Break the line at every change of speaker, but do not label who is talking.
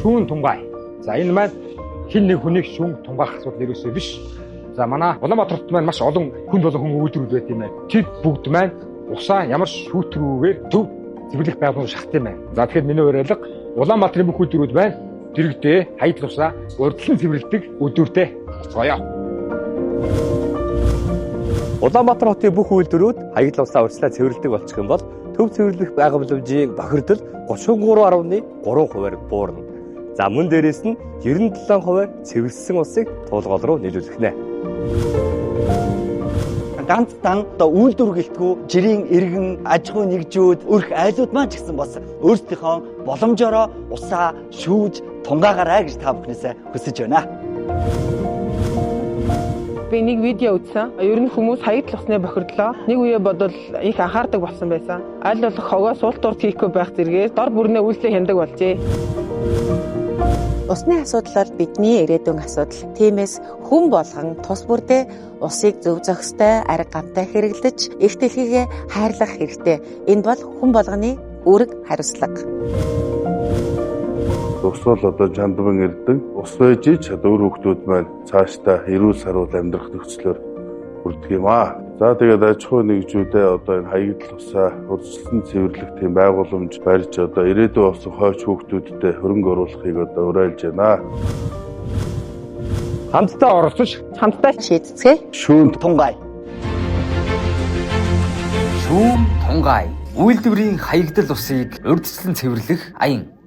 шүүн тунгаай. За энэ маань хин нэг хүнийг шүүн тунгаах асуудал ерөөсөө биш. За манай Улаанбаатарт маань маш олон хүн болон хүн үйлдвэрүүд байт юм байна. Тэд бүгд маань усаа ямар шүүтрүүгээр төв цэвэрлэх байгууллагын шахт юм байна. За тэгэхээр миний уриалга Улаанбаатарын бүх үйлдвэрүүд байна. Дэрэгдээ хаягдл усаа урьдчилан цэвэрлэдэг үйлдвэртэй гоёо.
Улаанбаатар хотын бүх үйлдвэрүүд хаягдл усаа урьдчилан цэвэрлэдэг болчих юм бол төв цэвэрлэх байгууламжийн бохирдол 33.3%-аар буурна. За мөн дээрээс нь 97% цэвэрлсэн усыг туулгал руу нийлүүлэх нэ.
Ганцхан үйлдвэр гэлтгүү жирийн иргэн аж ахуй нэгжүүд өрх айлууд маань ч гэсэн бас өөрсдийнхөө боломжоор усаа шүүж тунгаагаарай гэж та бүхнээсээ хүсэж байна.
Би нэг видео үзсэн. Ер нь хүмүүс хаягдл усны бохирдлоо нэг үе бодвол их анхаардаг болсон байсан. Аль болох хогоо суултуурт хийхгүй байх зэргээр дор бүрнээ үйлчлээ хяндаг болжээ.
Усны асуудал бол бидний ирээдүйн асуудал. Тиймээс хүн болгон тус бүрдээ усыг зөв зохистой, арга гамтай хэрэглэж, их дэлхийгээ хайрлах хэрэгтэй. Энэ бол хүн болгоны үүрэг хариуцлага.
Ус бол одоо жандман ирдэг. Ус байж өөр хүмүүс маань цаашдаа эрүүл сарвал амьдрах нөхцлөөр хүрдэг юм аа. За тэгээд аж ахуй нэгжүүдээ одоо энэ хаягдл усаа урьдчилан цэвэрлэх тийм байгууламж барьж одоо ирээдүйн болсон хойч хүүхдүүдэд хөрөнгө оруулахыг одоо уриалж байна.
Хамтдаа оролцож,
Хамтдаа шийдэцгээе.
Шүүн
Тунгаай.
Шүүн тунгаай. Үйлдвэрийн хаягдл усыг урьдчилан цэвэрлэх аян.